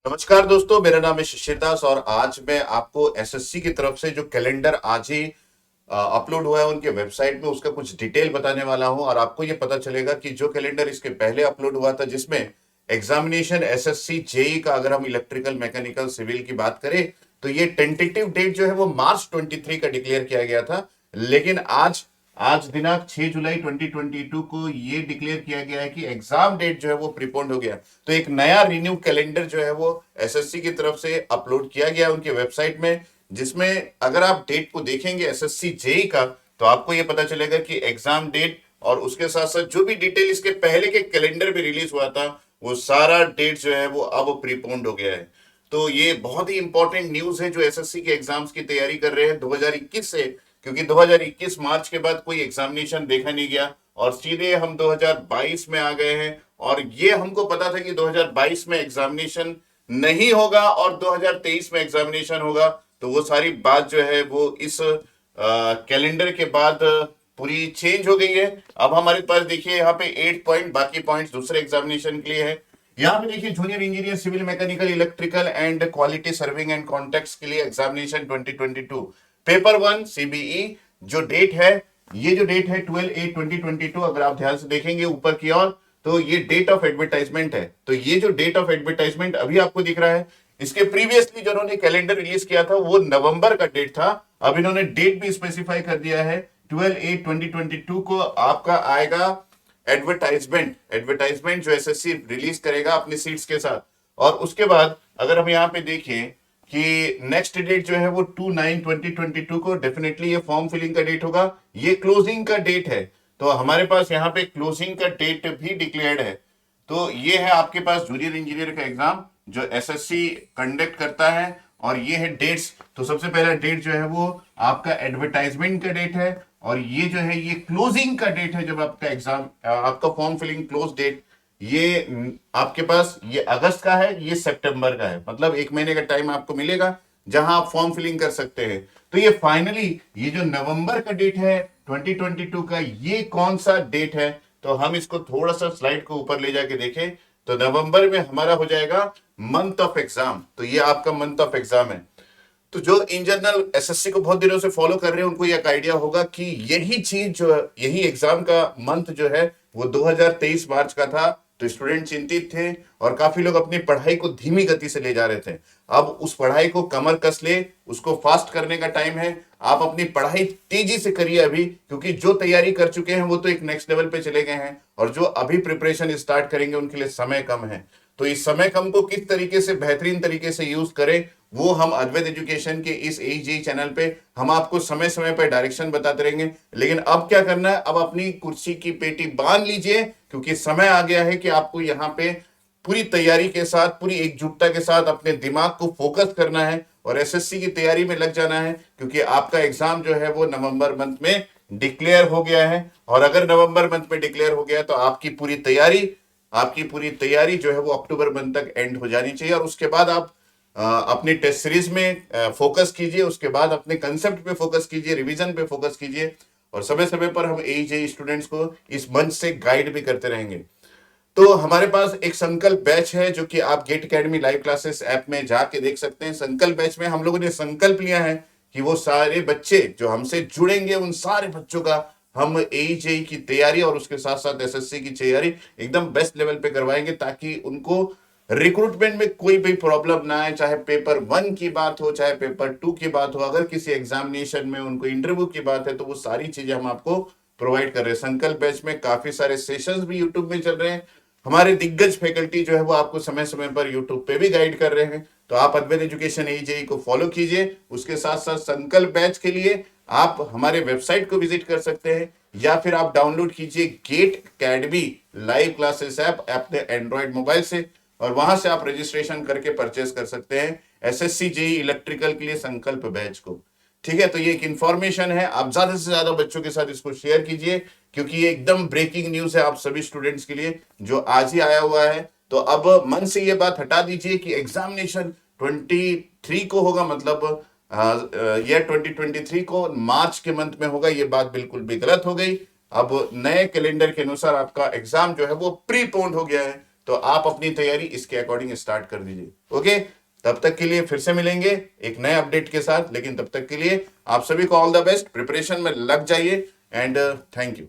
नमस्कार दोस्तों, मेरा नाम है शिशिर दास और आज मैं आपको एसएससी की तरफ से जो कैलेंडर आज ही अपलोड हुआ है उनके वेबसाइट में उसका कुछ डिटेल बताने वाला हूं। और आपको ये पता चलेगा कि जो कैलेंडर इसके पहले अपलोड हुआ था जिसमें एग्जामिनेशन एसएससी जेई का, अगर हम इलेक्ट्रिकल मैकेनिकल सिविल की बात करें तो ये टेंटेटिव डेट जो है वो मार्च 23 का डिक्लेयर किया गया था। लेकिन आज आज दिनांक 6 जुलाई 2022 को ये डिक्लेयर किया गया है कि एग्जाम डेट जो है वो प्रीपोन्ड हो गया। तो एक नया रिन्यू कैलेंडर जो है वो एसएससी की तरफ से अपलोड किया गया उनकी वेबसाइट में, जिसमें अगर आप डेट को देखेंगे एसएससी जेई का तो आपको ये पता चलेगा कि एग्जाम डेट और उसके साथ साथ जो भी डिटेल इसके पहले के कैलेंडर में रिलीज हुआ था वो सारा डेट जो है वो अब प्रीपोन्ड हो गया है। तो ये बहुत ही इंपॉर्टेंट न्यूज है जो एसएससी के एग्जाम्स की तैयारी कर रहे हैं 2021 से, क्योंकि 2021 मार्च के बाद कोई एग्जामिनेशन देखा नहीं गया और सीधे हम 2022 में आ गए हैं। और ये हमको पता था कि 2022 में एग्जामिनेशन नहीं होगा और 2023 में एग्जामिनेशन होगा। तो वो सारी बात जो है वो इस कैलेंडर के बाद पूरी चेंज हो गई है। अब हमारे पास देखिए यहाँ पे 8 पॉइंट, बाकी पॉइंट्स दूसरे एग्जामिनेशन के लिए है। यहाँ पे देखिए junior engineer civil mechanical electrical and quality serving and contexts के लिए एग्जामिनेशन 2022 पेपर 1 सीबीई जो डेट है, ये जो डेट है 12/8/2022, अगर आप ध्यान से देखेंगे ऊपर की ओर तो ये डेट ऑफ एडवर्टाइजमेंट है। तो ये जो डेट ऑफ एडवर्टाइजमेंट अभी आपको दिख रहा है, इसके प्रीवियसली जो उन्होंने कैलेंडर रिलीज किया था वो नवंबर का डेट था। अब इन्होंने डेट भी स्पेसिफाई कर दिया है 12/8/2022 को आपका आएगा एडवर्टाइजमेंट। एडवर्टाइजमेंट जो एसएससी रिलीज करेगा अपनी सीट्स के साथ। और उसके बाद अगर हम यहाँ पे देखें कि नेक्स्ट डेट जो है वो 2/9/2022 को डेफिनेटली ये फॉर्म फिलिंग का डेट होगा। ये क्लोजिंग का डेट है, तो हमारे पास यहाँ पे क्लोजिंग का डेट भी डिक्लेयर्ड है। तो ये है आपके पास जूनियर इंजीनियर का एग्जाम जो एसएससी कंडक्ट करता है और ये है डेट्स। तो सबसे पहला डेट जो है वो आपका एडवर्टाइजमेंट का डेट है और ये जो है ये क्लोजिंग का डेट है जब आपका एग्जाम आपका फॉर्म फिलिंग क्लोज डेट। ये आपके पास ये अगस्त का है, ये सितंबर का है, मतलब एक महीने का टाइम आपको मिलेगा जहां आप फॉर्म फिलिंग कर सकते हैं। तो ये फाइनली ये जो नवंबर का डेट है 2022 का, ये कौन सा डेट है? तो हम इसको थोड़ा सा स्लाइड को ऊपर ले जाके देखें तो नवंबर में हमारा हो जाएगा मंथ ऑफ एग्जाम। तो ये आपका मंथ ऑफ एग्जाम है। तो जो इन जनरल एसएससी को बहुत दिनों से फॉलो कर रहे हैं उनको एक आइडिया होगा कि यही चीज जो है, यही एग्जाम का मंथ जो है वो 2023 मार्च का था। तो स्टूडेंट चिंतित थे और काफी लोग अपनी पढ़ाई को धीमी गति से ले जा रहे थे। अब उस पढ़ाई को कमर कस ले, उसको फास्ट करने का टाइम है। आप अपनी पढ़ाई तेजी से करिए अभी, क्योंकि जो तैयारी कर चुके हैं वो तो एक नेक्स्ट लेवल पे चले गए हैं और जो अभी प्रिपरेशन स्टार्ट करेंगे उनके लिए समय कम है। तो इस समय कम को किस तरीके से बेहतरीन तरीके से यूज करें वो हम अद्वैत एजुकेशन के इस एजी चैनल पे हम आपको समय समय पर डायरेक्शन बताते रहेंगे। लेकिन अब क्या करना है, अब अपनी कुर्सी की पेटी बांध लीजिए क्योंकि समय आ गया है कि आपको यहाँ पे पूरी तैयारी के साथ, पूरी एकजुटता के साथ अपने दिमाग को फोकस करना है और एसएससी की तैयारी में लग जाना है, क्योंकि आपका एग्जाम जो है वो नवंबर मंथ में डिक्लेयर हो गया है। और अगर नवंबर मंथ में डिक्लेयर हो गया तो आपकी पूरी तैयारी जो है वो अक्टूबर मंथ तक एंड हो जानी चाहिए। और उसके बाद आप अपनी टेस्ट सीरीज में फोकस कीजिए, उसके बाद अपने कंसेप्ट पे फोकस कीजिए, रिवीजन पे फोकस कीजिए और समय समय पर हम एजे स्टूडेंट्स को इस मंच से गाइड भी करते रहेंगे। तो हमारे पास एक संकल्प बैच है जो कि आप GATE Academy live classes app में जाके देख सकते हैं। संकल्प बैच में हम लोगों ने संकल्प लिया है कि वो सारे बच्चे जो हमसे जुड़ेंगे उन सारे बच्चों का हम एजेई की तैयारी और उसके साथ साथ एसएससी की तैयारी एकदम बेस्ट लेवल पे करवाएंगे, ताकि उनको रिक्रूटमेंट में कोई भी प्रॉब्लम ना आए। चाहे पेपर 1 की बात हो, चाहे पेपर 2 की बात हो, अगर किसी एग्जामिनेशन में उनको इंटरव्यू की बात है तो वो सारी चीजें हम आपको प्रोवाइड कर रहे हैं। संकल्प बैच में काफी सारे सेशंस भी यूट्यूब में चल रहे हैं। हमारे दिग्गज फैकल्टी जो है वो आपको समय समय पर यूट्यूब पे भी गाइड कर रहे हैं। तो आप अद्वैत एजुकेशन एजेई को फॉलो कीजिए। उसके साथ साथ संकल्प बैच के लिए आप हमारे वेबसाइट को विजिट कर सकते हैं या फिर आप डाउनलोड कीजिए GATE Academy live classes app अपने एंड्रॉइड मोबाइल से और वहां से आप रजिस्ट्रेशन करके परचेस कर सकते हैं एसएससी जेई इलेक्ट्रिकल के लिए संकल्प बैच को। ठीक है, तो ये एक इंफॉर्मेशन है, आप ज्यादा से ज्यादा बच्चों के साथ इसको शेयर कीजिए क्योंकि ये एकदम ब्रेकिंग न्यूज है आप सभी स्टूडेंट्स के लिए जो आज ही आया हुआ है। तो अब मन से ये बात हटा दीजिए कि एग्जामिनेशन 23 को होगा, मतलब ईयर 2023 को मार्च के मंथ में होगा। ये बात बिल्कुल भी गलत हो गई। अब नए कैलेंडर के अनुसार आपका एग्जाम जो है वो प्रीपोन्ड हो गया है। तो आप अपनी तैयारी इसके अकॉर्डिंग स्टार्ट कर दीजिए। ओके, तब तक के लिए फिर से मिलेंगे एक नए अपडेट के साथ, लेकिन तब तक के लिए आप सभी को ऑल द बेस्ट, प्रिपरेशन में लग जाइए एंड थैंक यू।